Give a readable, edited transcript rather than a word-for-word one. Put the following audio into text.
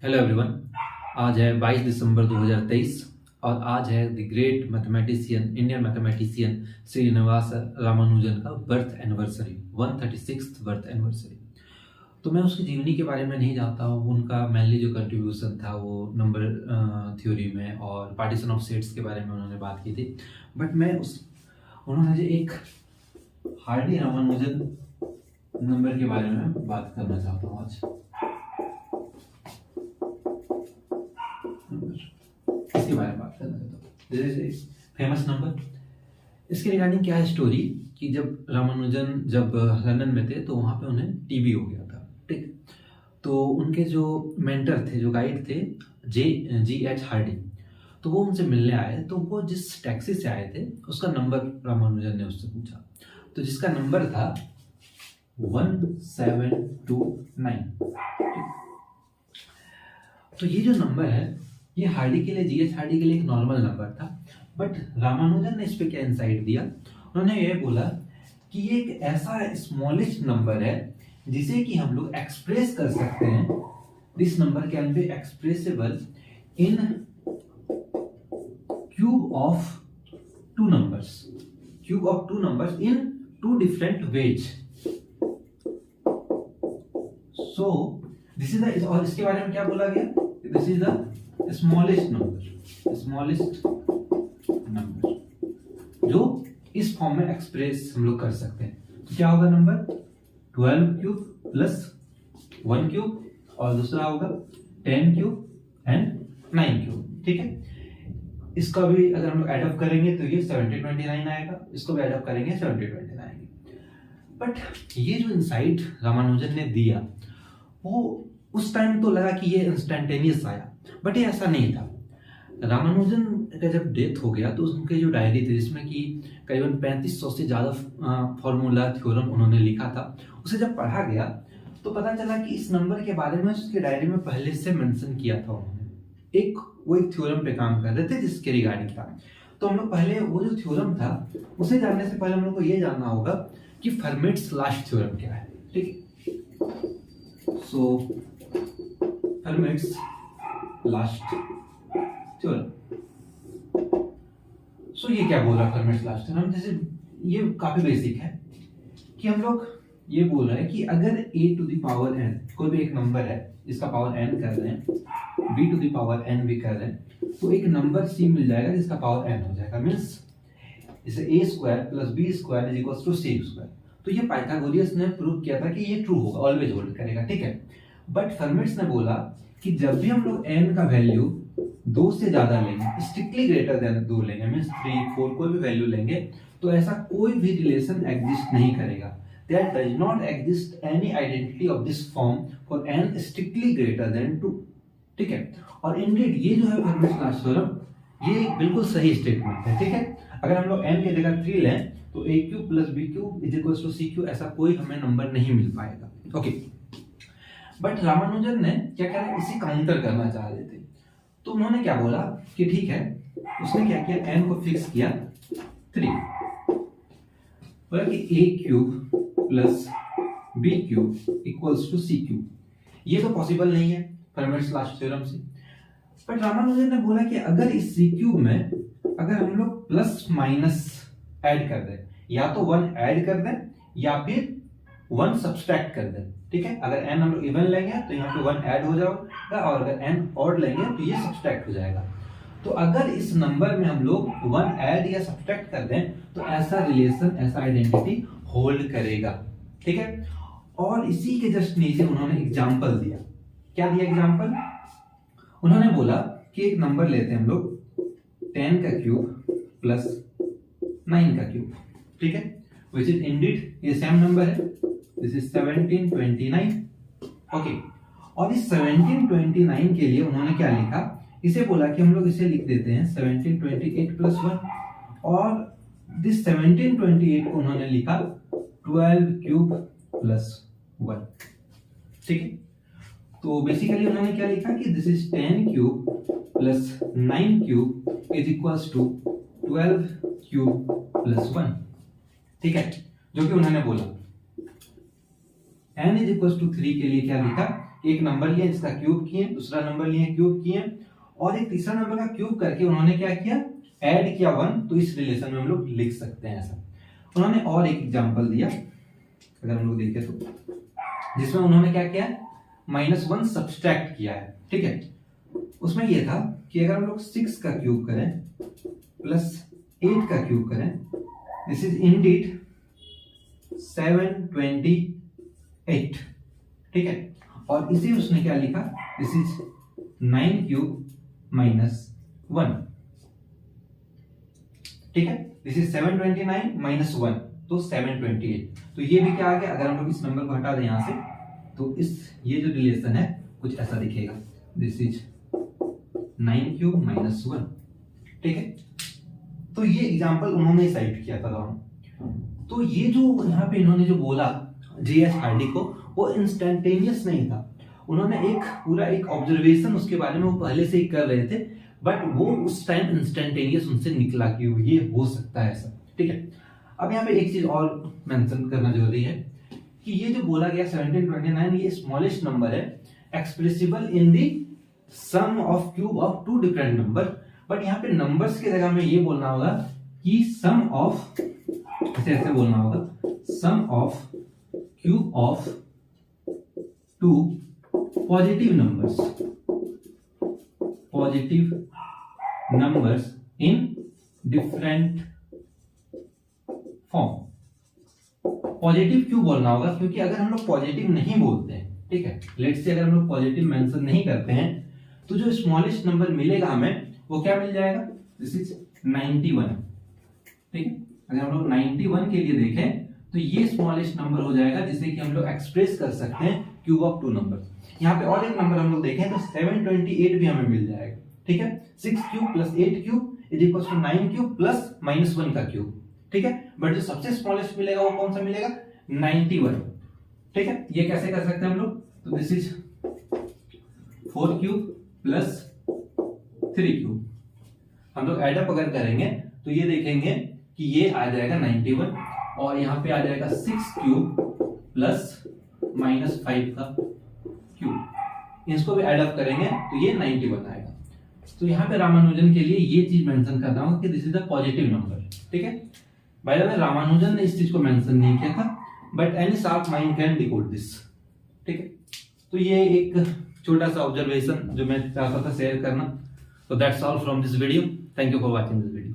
Hello everyone. आज है 22 दिसंबर 2023 और आज है the great mathematician Indian mathematician Srinivasa Ramanujan का birth anniversary 136th birth anniversary. तो मैं उसकी जीवनी के बारे में नहीं जानता हूँ। उनका मेनली जो कंट्रीब्यूशन था वो नंबर थ्योरी में और पार्टीशन ऑफ सेट्स के बारे में उन्होंने बात की थी। बट मैं उन्होंने जो एक हार्डी रामानुजन नंबर के बारे में बात करना चाहता हूँ आज। इसके बारे में बात करना चाहता हूँ। जैसे फेमस नंबर, इसके रिगार्डिंग क्या है स्टोरी कि जब रामानुजन जब लंदन में थे तो वहाँ पे उन्हें टीबी हो गया था। ठीक, तो उनके जो मेंटर थे, जो गाइड थे, G.H. हार्डी, तो वो उनसे मिलने आए। तो वो जिस टैक्सी से आए थे उसका नंबर रामानुजन ने उससे पूछा, तो जिसका नंबर था 1729। तो ये जो नंबर है ये हार्डी के लिए, G.H. हार्डी के लिए एक नॉर्मल नंबर था। बट रामानुजन ने इस पे क्या इंसाइट दिया, उन्होंने ये बोला कि ये एक ऐसा स्मॉलेस्ट नंबर है जिसे कि हम लोग एक्सप्रेस कर सकते हैं। This number can be expressible in cube of two numbers in two different ways. So this is the, और इसके बारे में क्या बोला गया, this is the smallest number जो इस फॉर्म में एक्सप्रेस हम लोग कर सकते हैं। तो क्या होगा नंबर 12 क्यूब प्लस 1 क्यूब और दूसरा होगा 10 क्यूब एंड 9 क्यूब। ठीक है, इसका भी अगर हम लोग एड अप करेंगे तो ये 1729 आएगा, इसको भी एड अप करेंगे 1729 आएगी। बट ये जो इंसाइट रामानुजन ने दिया वो उस टाइम तो लगा कि ये इंस्टेंटेनियस आया, बट ये ऐसा नहीं था। रामानुजन का जब डेथ हो गया तो उनके जो डायरी थी जिसमें कि करीबन 3500 से ज़्यादा फॉर्मूला थ्योरम उन्होंने लिखा था, उसे जब पढ़ा गया तो पता चला कि इस नंबर के बारे में उसके डायरी में पहले से मेंशन किया था उन्होंने। वो एक थ्योरम पे काम कर रहे थे जिसके रिगार्डिंग था। तो हम लोग पहले वो जो थ्योरम था उसे जानने से पहले हम लोग को ये जानना होगा कि फर्मेट्स लास्ट थ्योरम क्या है। ठीक है, सो फर्मेट्स लास्ट थ्योरम। सो ये क्या बोल रहा है फर्मेट्स लास्ट थ्योरम, जैसे ये काफी बेसिक है कि हम लोग ये बोल रहे हैं कि अगर a to the power n कोई भी एक नंबर है जिसका पावर n कर रहे हैं, b to the power n भी कर रहे हैं, तो एक नंबर c मिल जाएगा जिसका पावर n हो जाएगा। मींस जैसे a square plus b square is equal to c square. तो ये पाइथागोरियस ने प्रूव किया था कि ये ट्रू होगा, ऑलवेज होल्ड करेगा। ठीक है, बट फर्मेट्स ने बोला कि जब भी हम लोग n का वैल्यू 2 से ज्यादा लेंगे, स्ट्रिक्टली ग्रेटर देन 2 लेंगे, मींस 3 4 कोई भी वैल्यू लेंगे, तो ऐसा कोई भी रिलेशन एग्जिस्ट नहीं करेगा। There does not exist any identity of this form for n strictly greater than 2। ठीक है, और इंडेड ये जो है फर्मेट्स लास्ट थ्योरम ये बिल्कुल सही स्टेटमेंट है। ठीक है, अगर हम लोग n की जगह 3 लें तो a cube plus b cube is equal to c cube, ऐसा कोई हमें नंबर नहीं मिल पाएगा। ओके, बट रामानुजन ने क्या करा, इसी काउंटर करना चाह रहे थे। तो उन्होंने क्या बोला कि ठीक है, उसने क्या किया, n को फिक्स किया 3, बोला कि a cube plus b cube equals to c cube. ये तो पॉसिबल नहीं है फर्मेट्स लास्ट थ्योरम से। बट रामानुजन ने बोला कि अगर इस c क्यूब में अगर हम लोग प्लस माइनस ऐड कर दें, या तो 1 ऐड कर दें या फिर 1 सब्सट्रैक्ट कर दें। ठीक है, अगर n हम लोग इवन लेंगे तो यहाँ पे 1 ऐड हो जाएगा, और अगर n ऑड लेंगे तो ये सब्सट्रैक्ट हो जाएगा। तो अगर इस नंबर में हम लोग 1 ऐड या सब्सट्रैक्ट कर दें तो ऐसा रिलेशन, ऐसा आइडेंटिटी होल्ड करेगा। ठीक है, और इसी के जस्ट नीचे उन्होंने एग्जांपल दिया। क्या दिया एग्जांपल, उन्होंने बोला कि एक नंबर लेते हैं हम लोग 10 का क्यूब प्लस 9 का क्यूब। ठीक है, विच इज इंडीड ये सेम नंबर है, दिस इज 1729। ओके, और इस 1729 के लिए उन्होंने क्या लिखा, इसे बोला कि हम लोग इसे लिख देते हैं 1728 प्लस 1, और दिस 1728 को उन्होंने लिखा 12 क्यूब प्लस 1। ठीक है, तो बेसिकली उन्होंने क्या लिखा कि this is 10 cube plus 9 cube is equals to 12 cube plus 1। ठीक है, जो कि उन्होंने बोला n इज इक्वल्स टू 3 के लिए क्या लिखा एक नंबर लिया जिसका क्यूब किए, दूसरा नंबर लिए क्यूब किए, और एक तीसरा नंबर का क्यूब करके उन्होंने क्या किया, ऐड किया 1। तो इस रिलेशन में हम लोग लिख सकते हैं ऐसा। उन्होंने और एक एग्जांपल दिया, अगर हम लोग देखें तो, जिसमें उन्होंने क्या किया, -1 सब्सट्रैक्ट किया है, ठीक है। उसमें यह था कि अगर हम लोग 6 का क्यूब करें प्लस 8 का क्यूब करें, दिस इज इंडीड 728, ठीक है। और इसे उसने क्या लिखा, दिस इज 9 क्यूब -1, ठीक है। दिस इज 729 -1, तो 728। तो ये भी क्या आ गया, अगर हम लोग इस नंबर को हटा दें यहां से, तो ये जो रिलेशन है कुछ ऐसा दिखेगा, दिस इज 9 क्यूब -1, ठीक है। तो ये एग्जांपल उन्होंने साइट किया था दोनों। तो ये जो यहाँ पे इन्होंने जो बोला J.S. हार्डी को, वो इंस्टेंटेनियस नहीं था। उन्होंने एक ऑब्जर्वेशन उसके बारे में वो पहले से ही कर रहे थे, बट वो उस टाइम इंस्टेंटेनियस उनसे निकला कि ये हो सकता है ऐसा, ठीक है। अब यहाँ पे एक चीज और मेंशन करना जरूरी है कि ये जो बोला गया 1729, ये स्मॉलेस्ट नंबर है, expressible in the sum of cube of two different number. But यहाँ पे नंबर्स की जगह में ये बोलना होगा कि सम ऑफ, ऐसे बोलना होगा, sum of cube of two positive numbers in different form. Positive क्यों बोलना होगा, क्योंकि अगर हम लोग पॉजिटिव नहीं बोलते हैं, ठीक है, लेट्स से अगर हम लोग पॉजिटिव मेंशन नहीं करते हैं, तो जो स्मॉलेस्ट नंबर मिलेगा हमें वो क्या मिल जाएगा, दिस इज 91, ठीक है। अगर हम लोग 91 के लिए देखें तो ये स्मॉलेस्ट नंबर हो जाएगा जिसे कि हम लोग एक्सप्रेस कर सकते हैं क्यूब ऑफ टू नंबर। यहाँ पे और एक नंबर हम लोग देखें तो 728 भी हमें मिल जाएगा, ठीक है। 6 cube plus 8 cube is equal to 9 cube plus -1 का क्यूब, ठीक है। बट जो सबसे स्मॉलेस्ट मिलेगा वो कौन सा मिलेगा, 91, ठीक है। ये कैसे कर सकते हैं हम लोग, तो this is 4 cube plus 3 cube. हम लोग एडअप अगर करेंगे तो ये देखेंगे कि ये आ जाएगा 91, और यहाँ पे आ जाएगा 6 क्यूब प्लस -5 का क्यूब। इसको भी एडअप करेंगे तो ये 91 आएगा। तो यहाँ पे रामानुजन के लिए ये चीज मेंशन करना होगा कि this is a positive number, ठीक है। बाय द वे रामानुजन ने इस चीज को मेंशन नहीं किया था, but any sharp mind can decode this, ठीक है। तो ये एक छोटा सा ऑब्जर्वेशन जो मैं चाहता था शेयर करना। So that's all from this video. Thank you for watching this video.